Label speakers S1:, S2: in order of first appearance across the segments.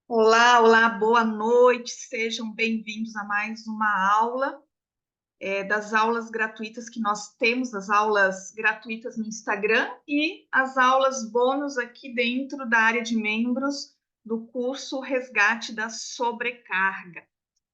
S1: Olá, olá, boa noite, sejam bem-vindos a mais uma aula, das aulas gratuitas que nós temos, as aulas gratuitas no Instagram e as aulas bônus aqui dentro da área de membros do curso Resgate da Sobrecarga.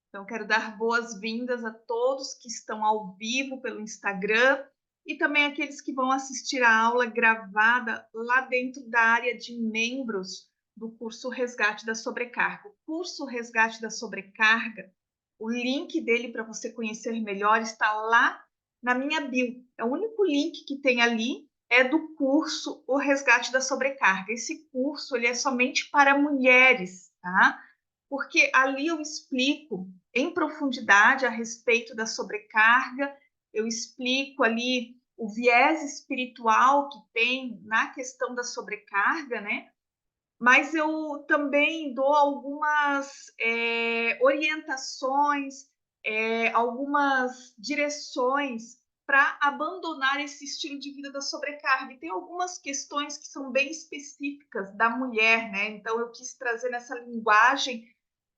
S1: Então, quero dar boas-vindas a todos que estão ao vivo pelo Instagram e também aqueles que vão assistir a aula gravada lá dentro da área de membros do curso Resgate da Sobrecarga. O curso Resgate da Sobrecarga, o link dele para você conhecer melhor está lá na minha bio. É o único link que tem ali é do curso O Resgate da Sobrecarga. Esse curso ele é somente para mulheres, tá? Porque ali eu explico em profundidade a respeito da sobrecarga, eu explico ali o viés espiritual que tem na questão da sobrecarga, né? Mas eu também dou algumas orientações, algumas direções para abandonar esse estilo de vida da sobrecarga. E tem algumas questões que são bem específicas da mulher, né? Então eu quis trazer nessa linguagem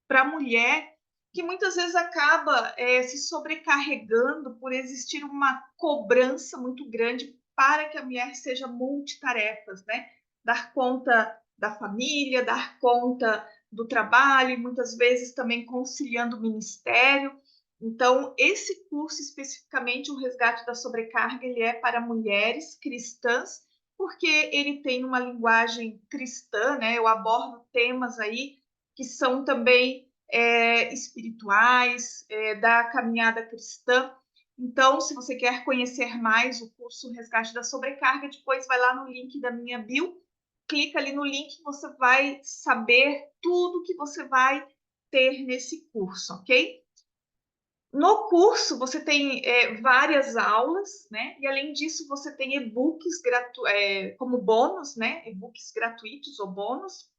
S1: para a mulher que muitas vezes acaba se sobrecarregando por existir uma cobrança muito grande para que a mulher seja multitarefas, né? Dar conta da família, dar conta do trabalho, e muitas vezes também conciliando o ministério. Então, esse curso especificamente, o Resgate da Sobrecarga, ele é para mulheres cristãs, porque ele tem uma linguagem cristã, né? Eu abordo temas aí que são também espirituais, da caminhada cristã. Então, se você quer conhecer mais o curso Resgate da Sobrecarga, depois vai lá no link da minha bio, clica ali no link, você vai saber tudo que você vai ter nesse curso, ok? No curso, você tem várias aulas, né? E além disso, você tem e-books como bônus, né? E-books gratuitos ou bônus.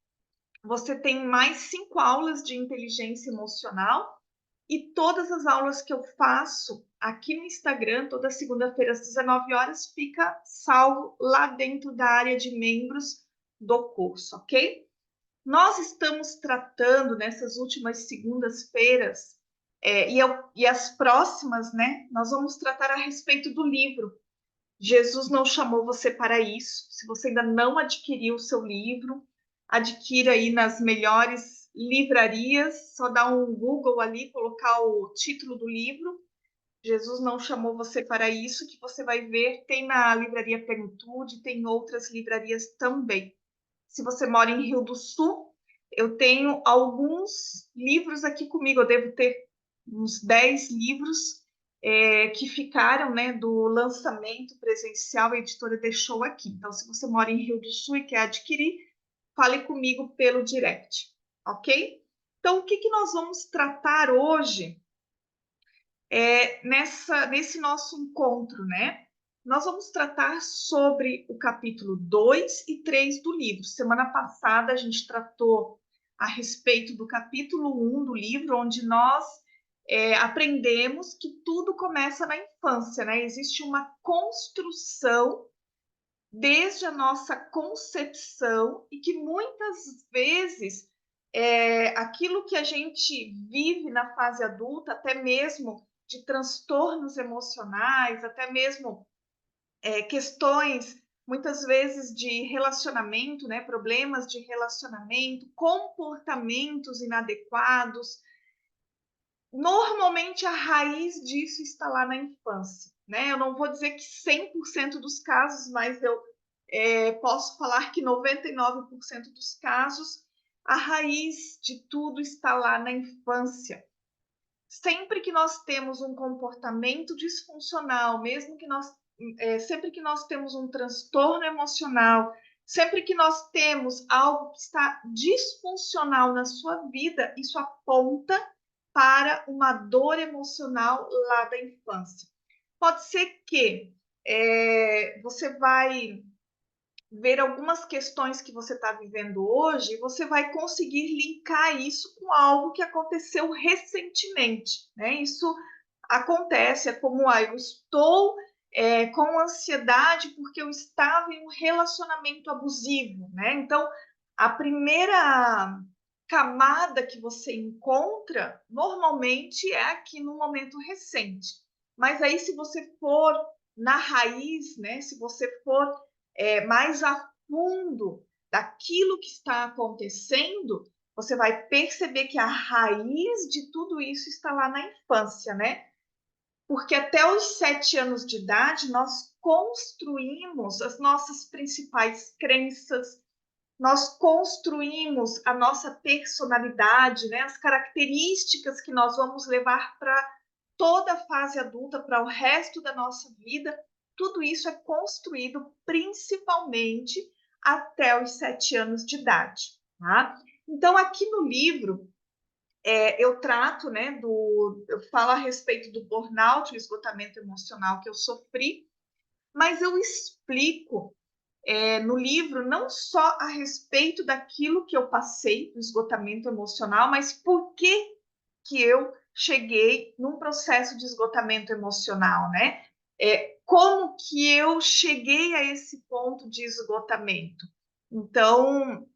S1: Você tem mais 5 aulas de inteligência emocional e todas as aulas que eu faço aqui no Instagram, toda segunda-feira às 19 horas, fica salvo lá dentro da área de membros do curso, ok? Nós estamos tratando nessas últimas segundas-feiras e as próximas, né? Nós vamos tratar a respeito do livro. Jesus não chamou você para isso. Se você ainda não adquiriu o seu livro, adquira aí nas melhores livrarias, só dá um Google ali, colocar o título do livro. Jesus não chamou você para isso, que você vai ver, tem na Livraria Plenitude, tem em outras livrarias também. Se você mora em Rio do Sul, eu tenho alguns livros aqui comigo, eu devo ter uns 10 livros que ficaram, né, do lançamento presencial, a editora deixou aqui. Então, se você mora em Rio do Sul e quer adquirir, fale comigo pelo direct, ok? Então, o que nós vamos tratar hoje nesse nosso encontro, né? Nós vamos tratar sobre o capítulo 2 e 3 do livro. Semana passada a gente tratou a respeito do capítulo 1 do livro, onde nós aprendemos que tudo começa na infância, né? Existe uma construção desde a nossa concepção e que muitas vezes aquilo que a gente vive na fase adulta, até mesmo de transtornos emocionais, até mesmo questões, muitas vezes, de relacionamento, né? Problemas de relacionamento, comportamentos inadequados. Normalmente, a raiz disso está lá na infância, né? Eu não vou dizer que 100% dos casos, mas eu posso falar que 99% dos casos, a raiz de tudo está lá na infância. Sempre que nós temos um comportamento disfuncional, sempre que nós temos um transtorno emocional, sempre que nós temos algo que está disfuncional na sua vida, isso aponta para uma dor emocional lá da infância. Pode ser que você vai ver algumas questões que você está vivendo hoje e você vai conseguir linkar isso com algo que aconteceu recentemente, né? Isso acontece, é como eu estou com ansiedade porque eu estava em um relacionamento abusivo, né? Então, a primeira camada que você encontra, normalmente é aqui no momento recente. Mas aí, se você for na raiz, né, se você for mais a fundo daquilo que está acontecendo, você vai perceber que a raiz de tudo isso está lá na infância, né? Porque até os 7 anos de idade, nós construímos as nossas principais crenças, nós construímos a nossa personalidade, né? As características que nós vamos levar para toda a fase adulta, para o resto da nossa vida. Tudo isso é construído principalmente até os 7 anos de idade. Tá? Então, aqui no livro, eu trato, né, eu falo a respeito do burnout, o esgotamento emocional que eu sofri, mas eu explico no livro não só a respeito daquilo que eu passei, do esgotamento emocional, mas por que eu cheguei num processo de esgotamento emocional, né? Como que eu cheguei a esse ponto de esgotamento? Então,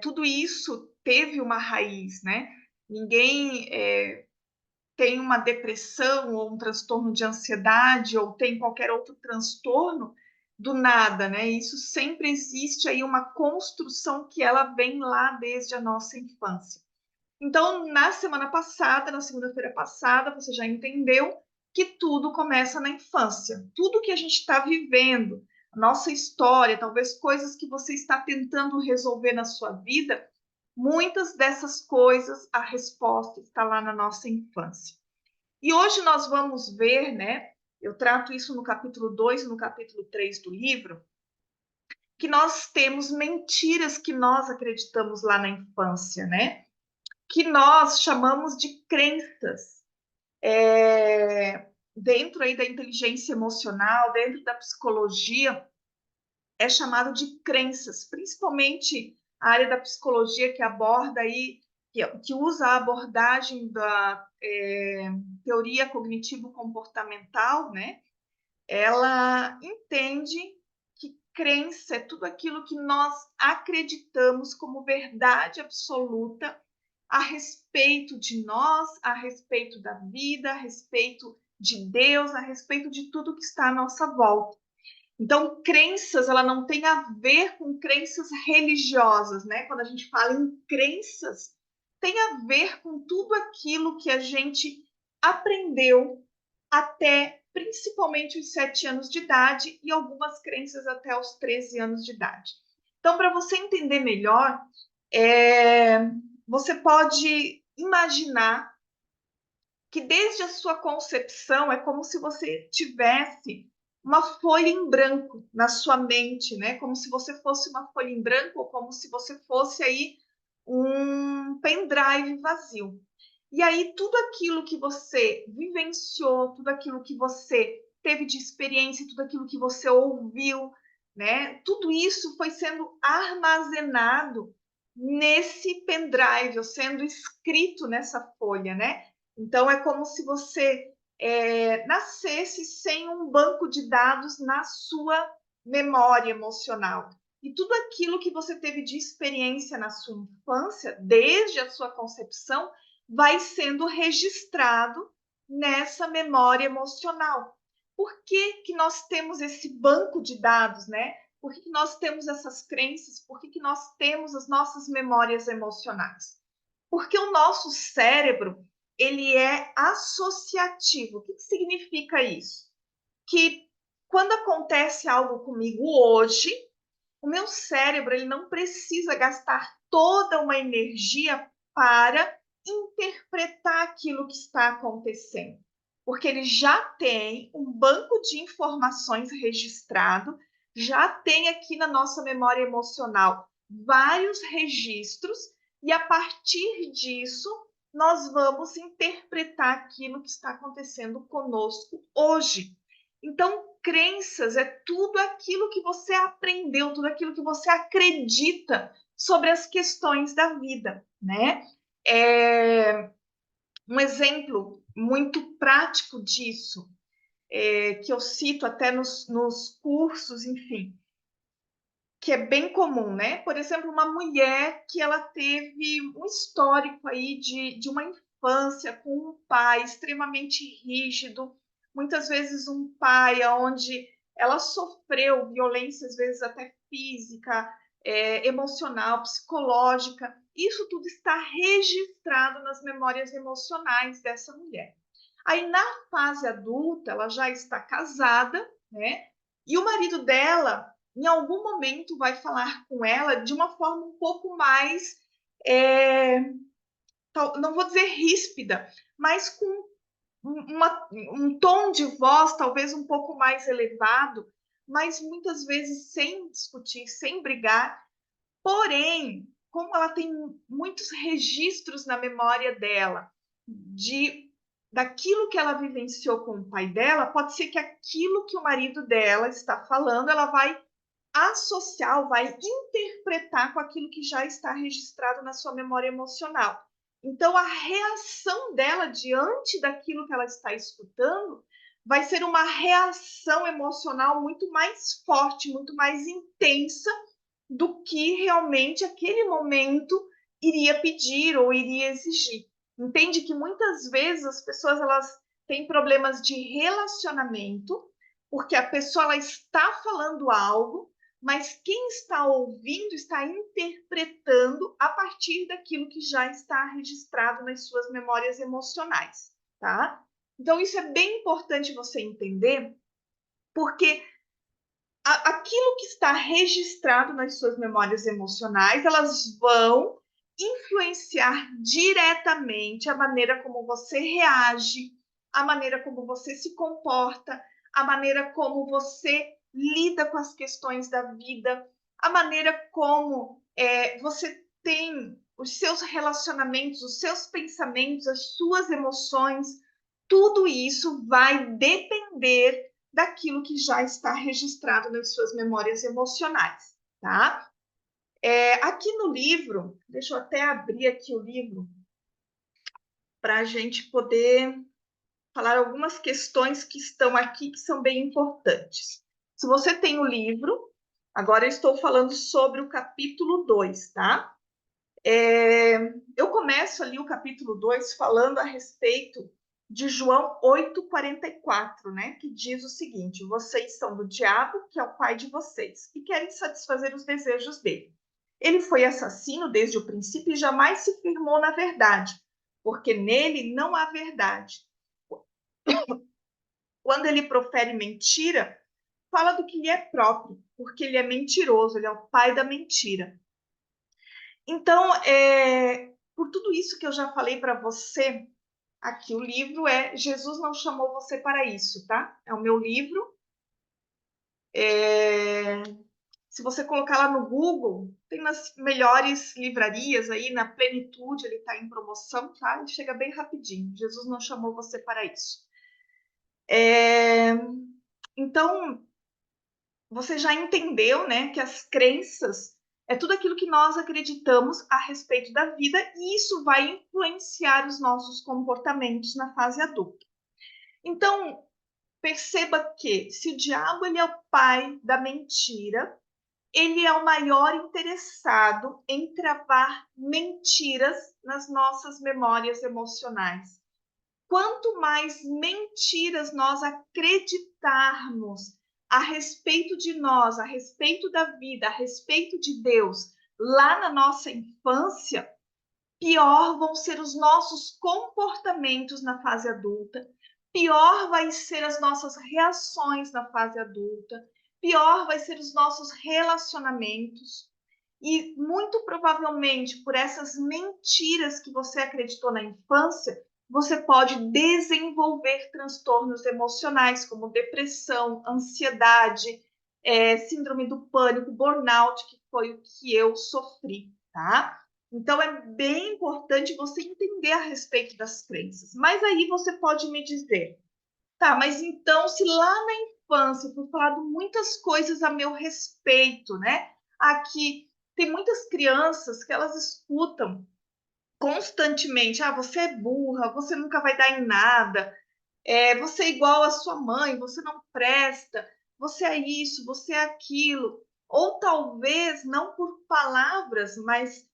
S1: tudo isso teve uma raiz, né? Ninguém tem uma depressão ou um transtorno de ansiedade ou tem qualquer outro transtorno do nada, né? Isso sempre existe aí uma construção que ela vem lá desde a nossa infância. Então, na semana passada, na segunda-feira passada, você já entendeu que tudo começa na infância. Tudo que a gente está vivendo, a nossa história, talvez coisas que você está tentando resolver na sua vida, muitas dessas coisas, a resposta está lá na nossa infância. E hoje nós vamos ver, né? Eu trato isso no capítulo 2 e no capítulo 3 do livro, que nós temos mentiras que nós acreditamos lá na infância, né? Que nós chamamos de crenças. Dentro aí da inteligência emocional, dentro da psicologia, é chamado de crenças, principalmente a área da psicologia que aborda aí, que usa a abordagem da teoria cognitivo-comportamental, né? Ela entende que crença é tudo aquilo que nós acreditamos como verdade absoluta a respeito de nós, a respeito da vida, a respeito de Deus, a respeito de tudo que está à nossa volta. Então, crenças, ela não tem a ver com crenças religiosas, né? Quando a gente fala em crenças, tem a ver com tudo aquilo que a gente aprendeu até principalmente os 7 anos de idade e algumas crenças até os 13 anos de idade. Então, para você entender melhor, você pode imaginar que desde a sua concepção é como se você tivesse uma folha em branco na sua mente, né? Como se você fosse uma folha em branco ou como se você fosse aí um pendrive vazio. E aí tudo aquilo que você vivenciou, tudo aquilo que você teve de experiência, tudo aquilo que você ouviu, né? Tudo isso foi sendo armazenado nesse pendrive, ou sendo escrito nessa folha, né? Então, é como se você nascesse sem um banco de dados na sua memória emocional. E tudo aquilo que você teve de experiência na sua infância, desde a sua concepção, vai sendo registrado nessa memória emocional. Por que nós temos esse banco de dados, né? Por que nós temos essas crenças? Por que nós temos as nossas memórias emocionais? Porque o nosso cérebro, ele é associativo. O que significa isso? Que quando acontece algo comigo hoje, o meu cérebro ele não precisa gastar toda uma energia para interpretar aquilo que está acontecendo, porque ele já tem um banco de informações registrado, já tem aqui na nossa memória emocional vários registros, e a partir disso nós vamos interpretar aquilo que está acontecendo conosco hoje. Então, crenças é tudo aquilo que você aprendeu, tudo aquilo que você acredita sobre as questões da vida, né? Um exemplo muito prático disso, que eu cito até nos cursos, enfim, que é bem comum, né? Por exemplo, uma mulher que ela teve um histórico aí de uma infância com um pai extremamente rígido, muitas vezes um pai onde ela sofreu violência, às vezes até física, emocional, psicológica. Isso tudo está registrado nas memórias emocionais dessa mulher. Aí, na fase adulta, ela já está casada, né? E o marido dela, em algum momento, vai falar com ela de uma forma um pouco mais, não vou dizer ríspida, mas com um tom de voz talvez um pouco mais elevado, mas muitas vezes sem discutir, sem brigar. Porém, como ela tem muitos registros na memória dela daquilo que ela vivenciou com o pai dela, pode ser que aquilo que o marido dela está falando, ela vai associar, vai interpretar com aquilo que já está registrado na sua memória emocional. Então, a reação dela diante daquilo que ela está escutando vai ser uma reação emocional muito mais forte, muito mais intensa do que realmente aquele momento iria pedir ou iria exigir. Entende que muitas vezes as pessoas elas têm problemas de relacionamento, porque a pessoa ela está falando algo, mas quem está ouvindo está interpretando a partir daquilo que já está registrado nas suas memórias emocionais, tá? Então isso é bem importante você entender, porque aquilo que está registrado nas suas memórias emocionais, elas vão influenciar diretamente a maneira como você reage, a maneira como você se comporta, a maneira como você lida com as questões da vida, a maneira como você tem os seus relacionamentos, os seus pensamentos, as suas emoções, tudo isso vai depender daquilo que já está registrado nas suas memórias emocionais, tá? Aqui no livro, deixa eu até abrir aqui o livro para a gente poder falar algumas questões que estão aqui que são bem importantes. Se você tem o livro, agora eu estou falando sobre o capítulo 2, tá? Eu começo ali o capítulo 2 falando a respeito de João 8,44, né? Que diz o seguinte: vocês são do diabo, que é o pai de vocês, e querem satisfazer os desejos dele. Ele foi assassino desde o princípio e jamais se firmou na verdade, porque nele não há verdade. Quando ele profere mentira, fala do que lhe é próprio, porque ele é mentiroso, ele é o pai da mentira. Então, por tudo isso que eu já falei para você, aqui o livro Jesus não chamou você para isso, tá? É o meu livro. Se você colocar lá no Google, tem nas melhores livrarias aí, na Plenitude, ele está em promoção, tá? Ele chega bem rapidinho. Jesus não chamou você para isso. Então, você já entendeu, né, que as crenças é tudo aquilo que nós acreditamos a respeito da vida e isso vai influenciar os nossos comportamentos na fase adulta. Então, perceba que se o diabo ele é o pai da mentira, ele é o maior interessado em travar mentiras nas nossas memórias emocionais. Quanto mais mentiras nós acreditarmos a respeito de nós, a respeito da vida, a respeito de Deus, lá na nossa infância, pior vão ser os nossos comportamentos na fase adulta, pior vai ser as nossas reações na fase adulta, pior vai ser os nossos relacionamentos. E muito provavelmente por essas mentiras que você acreditou na infância, você pode desenvolver transtornos emocionais como depressão, ansiedade, síndrome do pânico, burnout, que foi o que eu sofri, tá? Então, é bem importante você entender a respeito das crenças. Mas aí você pode me dizer, tá, mas então, se lá na infância foi falado muitas coisas a meu respeito, né? Aqui tem muitas crianças que elas escutam constantemente, você é burra, você nunca vai dar em nada, você é igual à sua mãe, você não presta, você é isso, você é aquilo. ou talvez não por palavras, mas,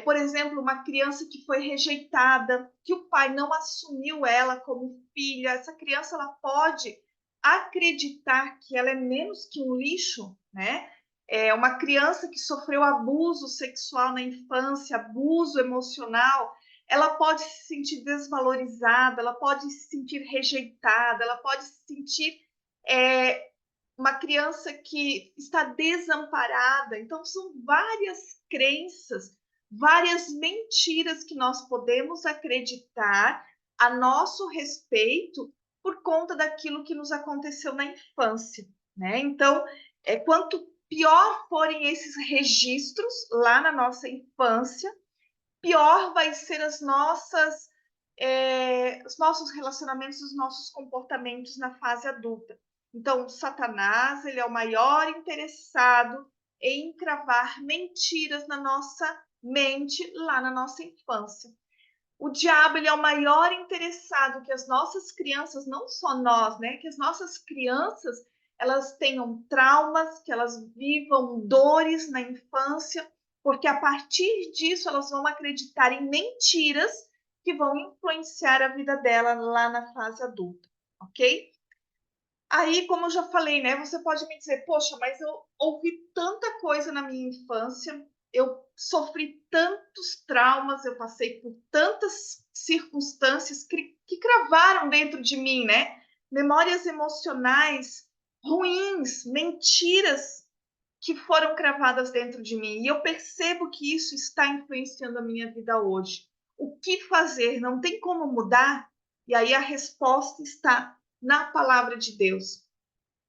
S1: por exemplo, uma criança que foi rejeitada, que o pai não assumiu ela como filha, essa criança ela pode acreditar que ela é menos que um lixo, né? É uma criança que sofreu abuso sexual na infância, abuso emocional, ela pode se sentir desvalorizada, ela pode se sentir rejeitada, ela pode se sentir uma criança que está desamparada. Então, são várias crenças, várias mentiras que nós podemos acreditar a nosso respeito por conta daquilo que nos aconteceu na infância, né? Então, quanto pior forem esses registros lá na nossa infância, pior vai ser os nossos relacionamentos, os nossos comportamentos na fase adulta. Então, Satanás, ele é o maior interessado em encravar mentiras na nossa mente lá na nossa infância. O diabo, ele é o maior interessado que as nossas crianças, não só nós, né, que as nossas crianças, elas tenham traumas, que elas vivam dores na infância, porque a partir disso elas vão acreditar em mentiras que vão influenciar a vida dela lá na fase adulta, ok? Aí, como eu já falei, né, você pode me dizer, poxa, mas eu ouvi tanta coisa na minha infância, eu sofri tantos traumas, eu passei por tantas circunstâncias que cravaram dentro de mim, né? Memórias emocionais ruins, mentiras que foram cravadas dentro de mim. E eu percebo que isso está influenciando a minha vida hoje. O que fazer? Não tem como mudar? E aí a resposta está na palavra de Deus.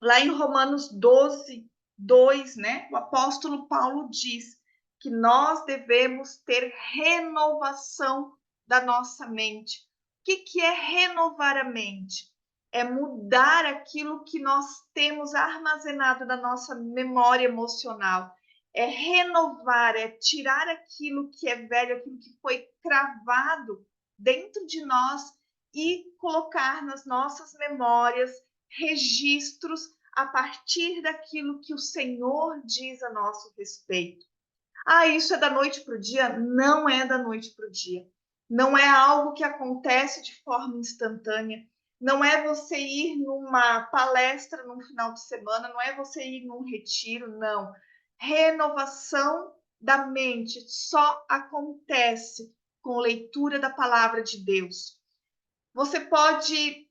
S1: Lá em Romanos 12, 2, né, o apóstolo Paulo diz que nós devemos ter renovação da nossa mente. O que é renovar a mente? É mudar aquilo que nós temos armazenado da nossa memória emocional. É renovar, é tirar aquilo que é velho, aquilo que foi cravado dentro de nós e colocar nas nossas memórias registros a partir daquilo que o Senhor diz a nosso respeito. Ah, isso é da noite para o dia? Não é da noite para o dia. Não é algo que acontece de forma instantânea. Não é você ir numa palestra num final de semana, não é você ir num retiro, não. Renovação da mente só acontece com leitura da palavra de Deus. Você pode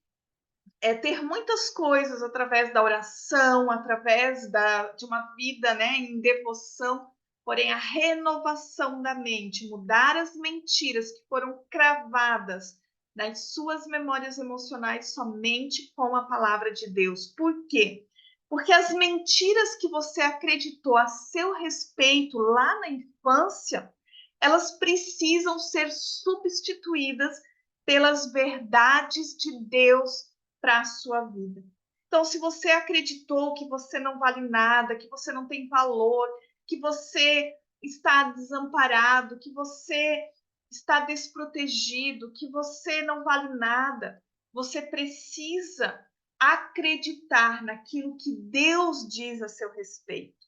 S1: ter muitas coisas através da oração, através de uma vida, né, em devoção, porém a renovação da mente, mudar as mentiras que foram cravadas nas suas memórias emocionais somente com a palavra de Deus. Por quê? Porque as mentiras que você acreditou a seu respeito lá na infância, elas precisam ser substituídas pelas verdades de Deus para a sua vida. Então, se você acreditou que você não vale nada, que você não tem valor, que você está desamparado, que você está desprotegido, que você não vale nada, você precisa acreditar naquilo que Deus diz a seu respeito.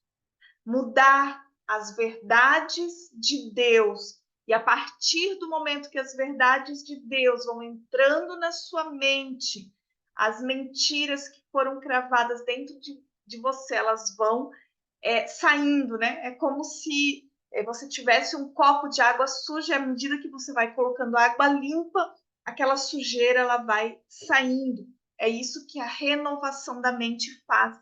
S1: Mudar as verdades de Deus. E a partir do momento que as verdades de Deus vão entrando na sua mente, as mentiras que foram cravadas dentro de você, elas vão saindo, né? É como se você tivesse um copo de água suja, e à medida que você vai colocando água limpa, aquela sujeira ela vai saindo. É isso que a renovação da mente faz.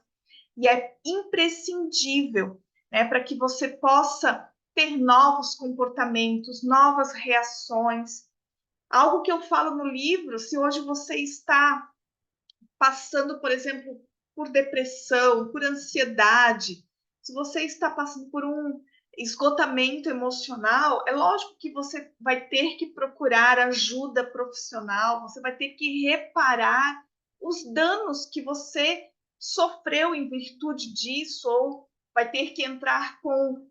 S1: E é imprescindível, né, para que você possa ter novos comportamentos, novas reações. Algo que eu falo no livro, se hoje você está passando, por exemplo, por depressão, por ansiedade, se você está passando por um esgotamento emocional, é lógico que você vai ter que procurar ajuda profissional, você vai ter que reparar os danos que você sofreu em virtude disso, ou vai ter que entrar com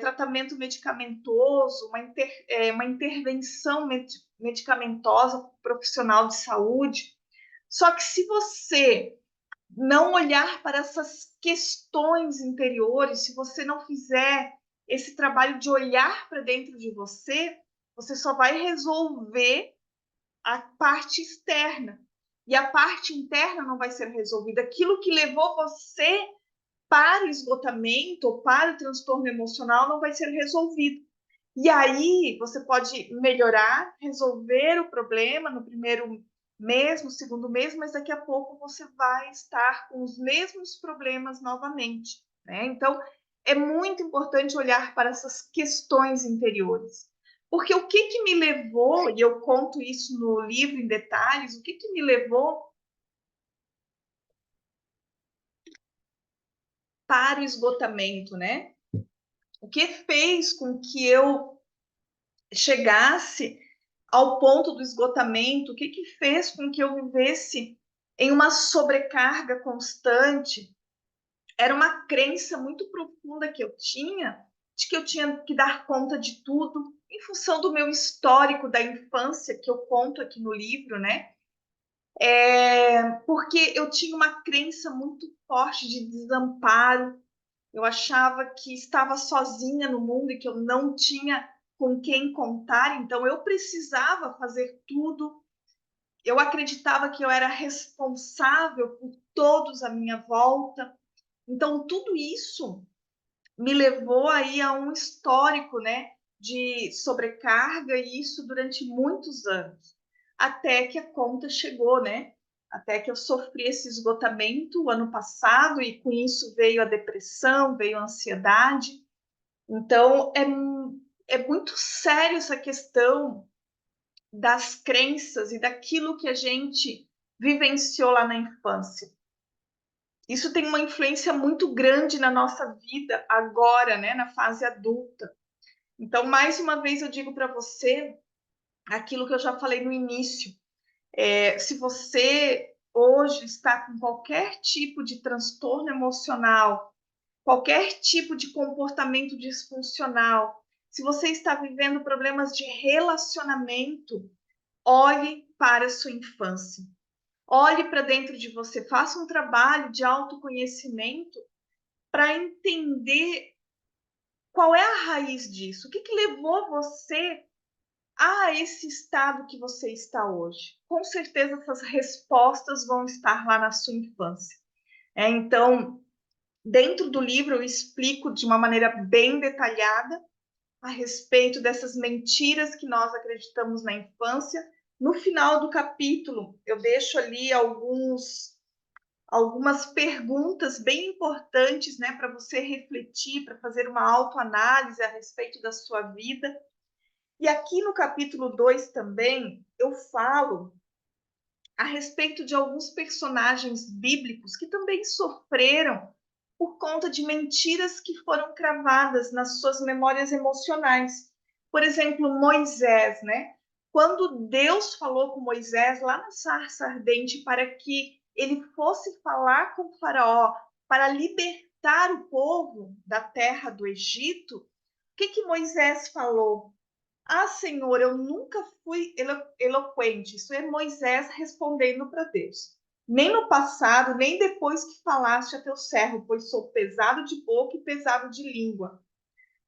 S1: tratamento medicamentoso, uma intervenção medicamentosa profissional de saúde. Só que se você não olhar para essas questões interiores, se você não fizer esse trabalho de olhar para dentro de você, você só vai resolver a parte externa. E a parte interna não vai ser resolvida. Aquilo que levou você para o esgotamento ou para o transtorno emocional não vai ser resolvido. E aí você pode melhorar, resolver o problema no primeiro mês, no segundo mês, mas daqui a pouco você vai estar com os mesmos problemas novamente, né? Então, é muito importante olhar para essas questões interiores. Porque o que que me levou, e eu conto isso no livro em detalhes, o que que me levou para o esgotamento, né? O que fez com que eu chegasse ao ponto do esgotamento? O que que fez com que eu vivesse em uma sobrecarga constante? Era uma crença muito profunda que eu tinha, de que eu tinha que dar conta de tudo, em função do meu histórico da infância, que eu conto aqui no livro, né? Porque eu tinha uma crença muito forte de desamparo. Eu achava que estava sozinha no mundo e que eu não tinha com quem contar, então eu precisava fazer tudo. Eu acreditava que eu era responsável por todos à minha volta. Então, tudo isso me levou aí a um histórico, né, de sobrecarga, e isso durante muitos anos, até que a conta chegou, né? Até que eu sofri esse esgotamento o ano passado, e com isso veio a depressão, veio a ansiedade. Então, é muito sério essa questão das crenças e daquilo que a gente vivenciou lá na infância. Isso tem uma influência muito grande na nossa vida agora, né, na fase adulta. Então, mais uma vez, eu digo para você aquilo que eu já falei no início. Se você hoje está com qualquer tipo de transtorno emocional, qualquer tipo de comportamento disfuncional, se você está vivendo problemas de relacionamento, olhe para a sua infância. Olhe para dentro de você, faça um trabalho de autoconhecimento para entender qual é a raiz disso. O que que levou você a esse estado que você está hoje? Com certeza essas respostas vão estar lá na sua infância. Então, dentro do livro eu explico de uma maneira bem detalhada a respeito dessas mentiras que nós acreditamos na infância. No final do capítulo, eu deixo ali algumas perguntas bem importantes, né, para você refletir, para fazer uma autoanálise a respeito da sua vida. E aqui no capítulo 2 também eu falo a respeito de alguns personagens bíblicos que também sofreram por conta de mentiras que foram cravadas nas suas memórias emocionais. Por exemplo, Moisés, né? Quando Deus falou com Moisés lá na sarça ardente para que ele fosse falar com o faraó para libertar o povo da terra do Egito, o que que Moisés falou? Ah, Senhor, eu nunca fui eloquente. Isso é Moisés respondendo para Deus. Nem no passado, nem depois que falaste a teu servo, pois sou pesado de boca e pesado de língua.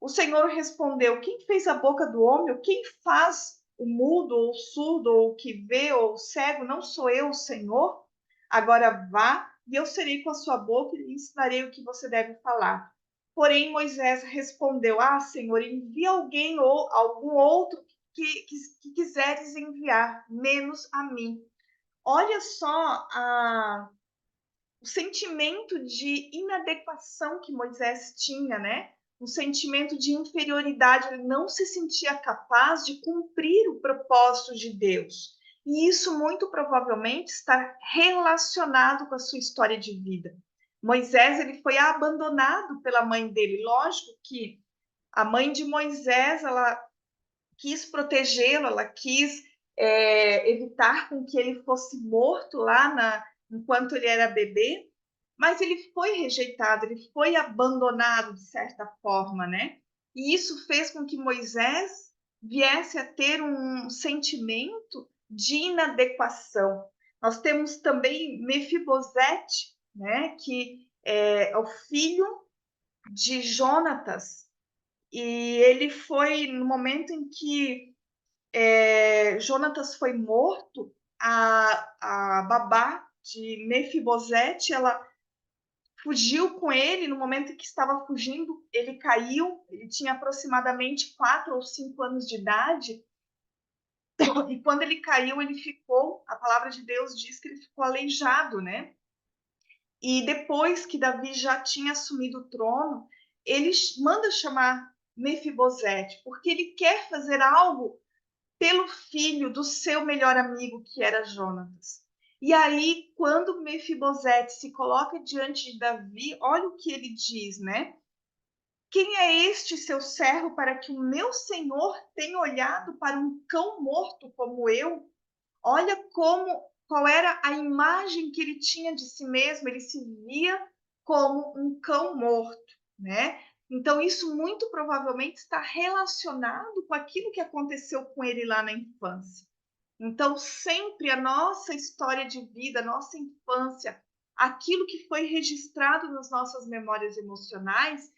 S1: O Senhor respondeu: quem fez a boca do homem? Ou quem faz o mudo, ou o surdo, ou o que vê, ou o cego? Não sou eu, o Senhor? Agora vá, e eu serei com a sua boca e lhe ensinarei o que você deve falar. Porém, Moisés respondeu: ah, Senhor, envia alguém ou algum outro que quiseres enviar, menos a mim. Olha só o sentimento de inadequação que Moisés tinha, né? Um sentimento de inferioridade, ele não se sentia capaz de cumprir o propósito de Deus. E isso muito provavelmente está relacionado com a sua história de vida. Moisés, ele foi abandonado pela mãe dele. Lógico que a mãe de Moisés, ela quis protegê-lo, ela quis evitar com que ele fosse morto enquanto ele era bebê, mas ele foi rejeitado, ele foi abandonado de certa forma, né? E isso fez com que Moisés viesse a ter um sentimento de inadequação. Nós temos também Mefibosete, né? Que é o filho de Jonatas. E ele foi, no momento em que Jonatas foi morto, a babá de Mefibosete, ela fugiu com ele. No momento em que estava fugindo, ele caiu. Ele tinha aproximadamente 4 ou 5 anos de idade. E quando ele caiu, ele ficou, a palavra de Deus diz que ele ficou aleijado, né? E depois que Davi já tinha assumido o trono, ele manda chamar Mefibosete, porque ele quer fazer algo pelo filho do seu melhor amigo, que era Jonatas. E aí, quando Mefibosete se coloca diante de Davi, olha o que ele diz, né? Quem é este seu servo para que o meu senhor tenha olhado para um cão morto como eu? Olha qual era a imagem que ele tinha de si mesmo. Ele se via como um cão morto, né? Então, isso muito provavelmente está relacionado com aquilo que aconteceu com ele lá na infância. Então, sempre a nossa história de vida, a nossa infância, aquilo que foi registrado nas nossas memórias emocionais,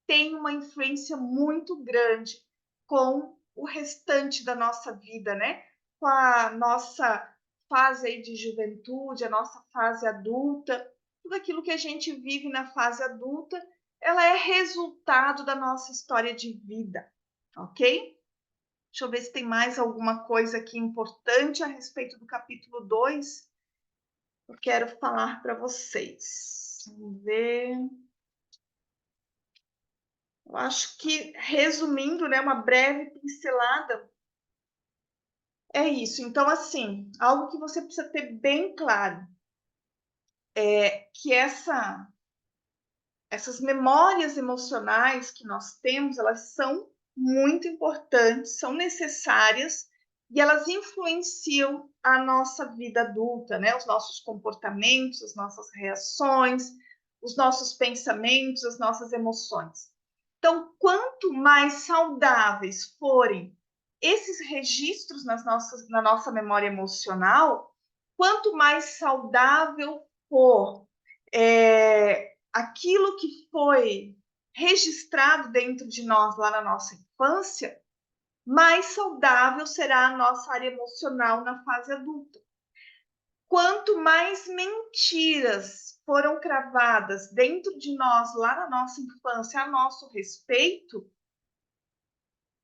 S1: tem uma influência muito grande com o restante da nossa vida, né? Com a nossa fase aí de juventude, a nossa fase adulta, tudo aquilo que a gente vive na fase adulta, ela é resultado da nossa história de vida, ok? Deixa eu ver se tem mais alguma coisa aqui importante a respeito do capítulo 2. Eu quero falar para vocês. Vamos ver. Eu acho que, resumindo, né, uma breve pincelada, é isso. Então, assim, algo que você precisa ter bem claro é que essas memórias emocionais que nós temos, elas são muito importantes, são necessárias e elas influenciam a nossa vida adulta, né? Os nossos comportamentos, as nossas reações, os nossos pensamentos, as nossas emoções. Então, quanto mais saudáveis forem esses registros na nossa memória emocional, quanto mais saudável for aquilo que foi registrado dentro de nós lá na nossa infância, mais saudável será a nossa área emocional na fase adulta. Quanto mais mentiras foram cravadas dentro de nós lá na nossa infância a nosso respeito,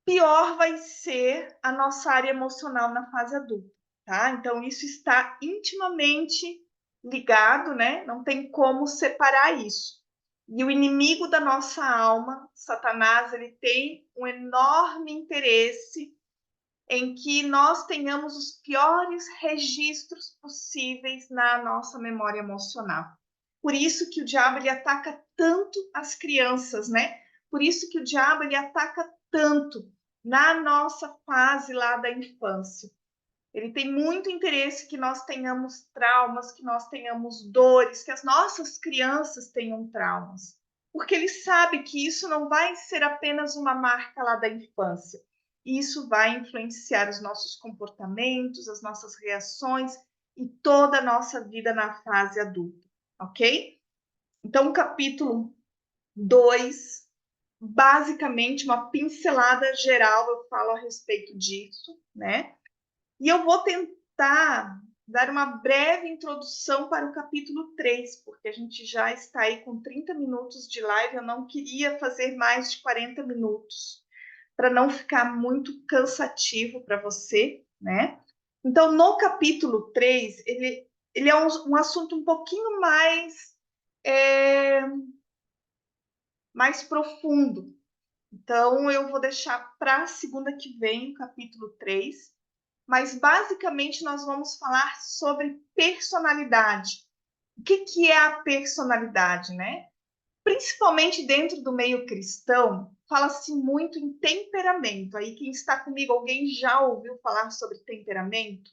S1: pior vai ser a nossa área emocional na fase adulta, tá? Então isso está intimamente ligado, né? Não tem como separar isso. E o inimigo da nossa alma, Satanás, ele tem um enorme interesse em que nós tenhamos os piores registros possíveis na nossa memória emocional. Por isso que o diabo ele ataca tanto as crianças, né? Por isso que o diabo ele ataca tanto na nossa fase lá da infância. Ele tem muito interesse que nós tenhamos traumas, que nós tenhamos dores, que as nossas crianças tenham traumas. Porque ele sabe que isso não vai ser apenas uma marca lá da infância. Isso vai influenciar os nossos comportamentos, as nossas reações e toda a nossa vida na fase adulta, ok? Então, o capítulo 2, basicamente, uma pincelada geral, eu falo a respeito disso, né? E eu vou tentar dar uma breve introdução para o capítulo 3, porque a gente já está aí com 30 minutos de live, eu não queria fazer mais de 40 minutos, para não ficar muito cansativo para você, né? Então, no capítulo 3, ele é um assunto um pouquinho mais profundo. Então, eu vou deixar para a segunda que vem, o capítulo 3. Mas basicamente nós vamos falar sobre personalidade. O que é a personalidade, né? Principalmente dentro do meio cristão, fala-se muito em temperamento. Aí quem está comigo, alguém já ouviu falar sobre temperamento?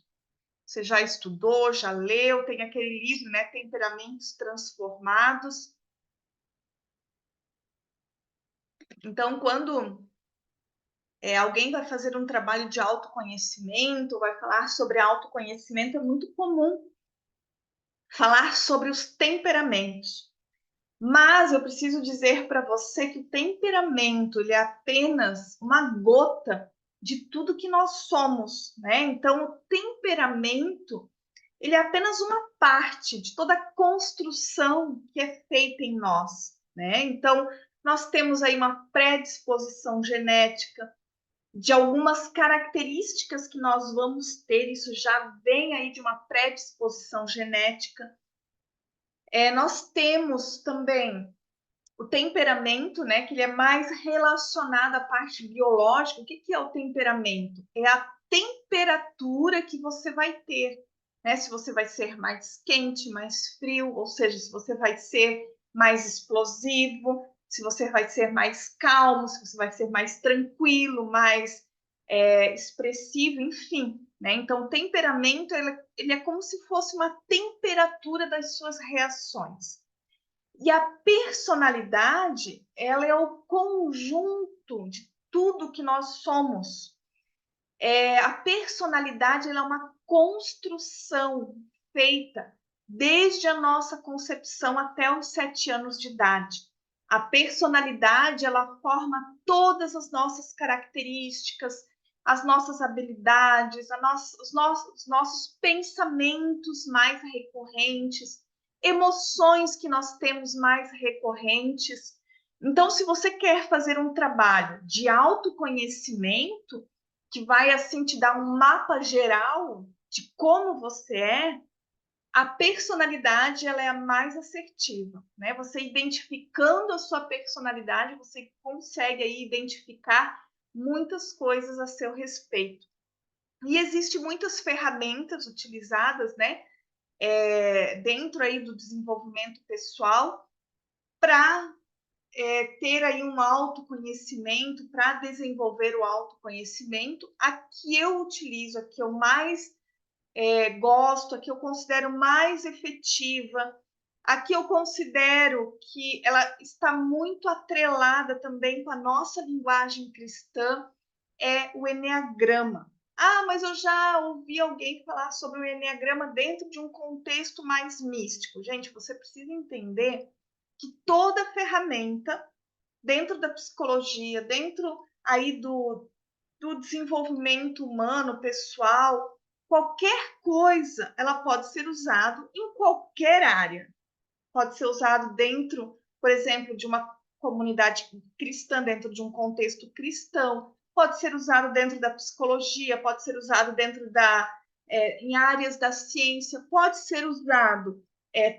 S1: Você já estudou, já leu, tem aquele livro, né? Temperamentos Transformados. Então, quando alguém vai fazer um trabalho de autoconhecimento, vai falar sobre autoconhecimento, é muito comum falar sobre os temperamentos. Mas eu preciso dizer para você que o temperamento ele é apenas uma gota de tudo que nós somos, né? Então, o temperamento ele é apenas uma parte de toda a construção que é feita em nós, né? Então, nós temos aí uma predisposição genética de algumas características que nós vamos ter, isso já vem aí de uma predisposição genética. Nós temos também o temperamento, né, que ele é mais relacionado à parte biológica. O que é o temperamento? É a temperatura que você vai ter, né? Se você vai ser mais quente, mais frio, ou seja, se você vai ser mais explosivo, se você vai ser mais calmo, se você vai ser mais tranquilo, mais expressivo, enfim, né? Então, o temperamento ele é como se fosse uma temperatura das suas reações. E a personalidade, ela é o conjunto de tudo que nós somos. A personalidade ela é uma construção feita desde a nossa concepção até os 7 anos de idade. A personalidade ela forma todas as nossas características, as nossas habilidades, os nossos pensamentos mais recorrentes, emoções que nós temos mais recorrentes. Então, se você quer fazer um trabalho de autoconhecimento, que vai assim te dar um mapa geral de como você é, a personalidade ela é a mais assertiva, né? Você identificando a sua personalidade, você consegue aí identificar muitas coisas a seu respeito. E existem muitas ferramentas utilizadas, né, dentro aí do desenvolvimento pessoal para ter aí um autoconhecimento, para desenvolver o autoconhecimento. A que eu utilizo, a que eu mais gosto, a que eu considero mais efetiva, a que eu considero que ela está muito atrelada também com a nossa linguagem cristã, é o Eneagrama. Ah, mas eu já ouvi alguém falar sobre o Eneagrama dentro de um contexto mais místico. Gente, você precisa entender que toda ferramenta dentro da psicologia, dentro aí do desenvolvimento humano, pessoal, qualquer coisa, ela pode ser usada em qualquer área. Pode ser usado dentro, por exemplo, de uma comunidade cristã, dentro de um contexto cristão, pode ser usado dentro da psicologia, pode ser usado dentro em áreas da ciência, pode ser usado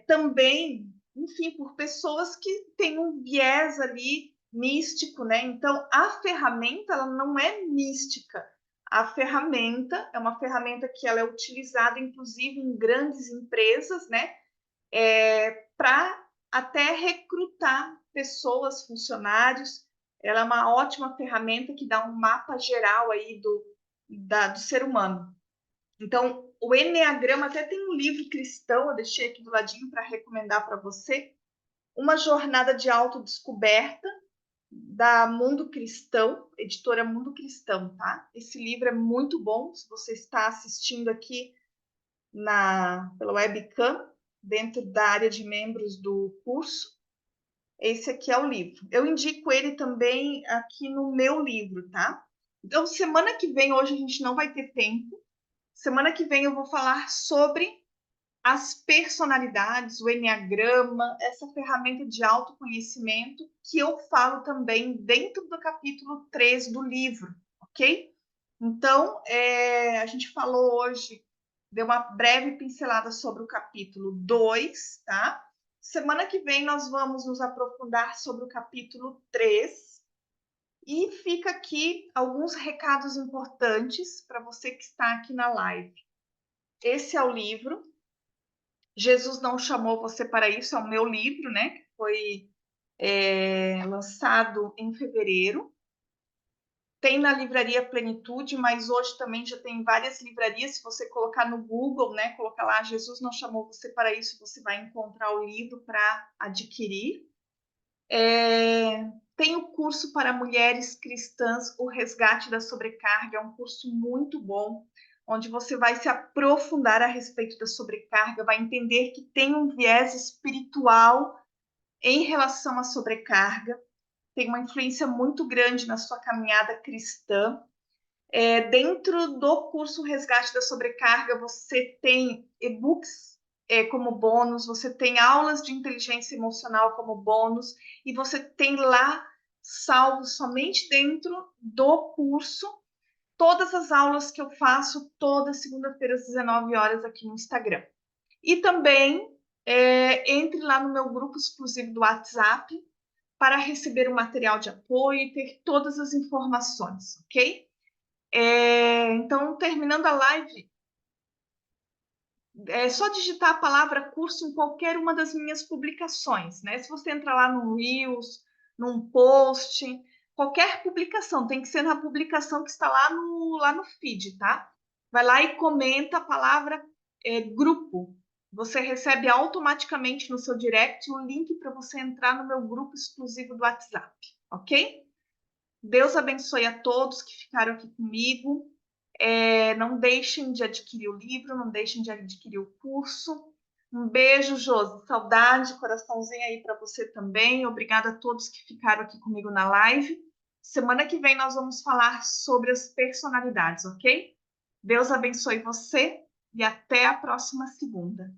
S1: também, enfim, por pessoas que têm um viés ali místico, né? Então, a ferramenta, ela não é mística. A ferramenta é uma ferramenta que ela é utilizada, inclusive, em grandes empresas, né? Para até recrutar pessoas, funcionários. Ela é uma ótima ferramenta que dá um mapa geral aí do ser humano. Então, o Eneagrama até tem um livro cristão, eu deixei aqui do ladinho para recomendar para você, Uma Jornada de Autodescoberta, da Mundo Cristão, editora Mundo Cristão, tá? Esse livro é muito bom, se você está assistindo aqui pela webcam, dentro da área de membros do curso, esse aqui é o livro. Eu indico ele também aqui no meu livro, tá? Então, semana que vem, hoje a gente não vai ter tempo, semana que vem eu vou falar sobre as personalidades, o Eneagrama, essa ferramenta de autoconhecimento que eu falo também dentro do capítulo 3 do livro, ok? Então, a gente falou hoje, deu uma breve pincelada sobre o capítulo 2, tá? Semana que vem nós vamos nos aprofundar sobre o capítulo 3 e fica aqui alguns recados importantes para você que está aqui na live. Esse é o livro. Jesus Não Chamou Você para Isso, é o meu livro, né? Que foi lançado em fevereiro. Tem na livraria Plenitude, mas hoje também já tem várias livrarias. Se você colocar no Google, né, colocar lá Jesus Não Chamou Você para Isso, você vai encontrar o livro para adquirir. Tem o curso para mulheres cristãs, O Resgate da Sobrecarga, é um curso muito bom, onde você vai se aprofundar a respeito da sobrecarga, vai entender que tem um viés espiritual em relação à sobrecarga, tem uma influência muito grande na sua caminhada cristã. Dentro do curso Resgate da Sobrecarga, você tem e-books como bônus, você tem aulas de inteligência emocional como bônus, e você tem lá salvo somente dentro do curso todas as aulas que eu faço toda segunda-feira às 19 horas aqui no Instagram. E também entre lá no meu grupo exclusivo do WhatsApp para receber o material de apoio e ter todas as informações, ok? Então, terminando a live, é só digitar a palavra curso em qualquer uma das minhas publicações, né? Se você entrar lá no Reels, num post, qualquer publicação, tem que ser na publicação que está lá no feed, tá? Vai lá e comenta a palavra grupo. Você recebe automaticamente no seu direct o link para você entrar no meu grupo exclusivo do WhatsApp, ok? Deus abençoe a todos que ficaram aqui comigo. Não deixem de adquirir o livro, não deixem de adquirir o curso. Um beijo, Josi. Saudade, coraçãozinho aí para você também. Obrigada a todos que ficaram aqui comigo na live. Semana que vem nós vamos falar sobre as personalidades, ok? Deus abençoe você e até a próxima segunda.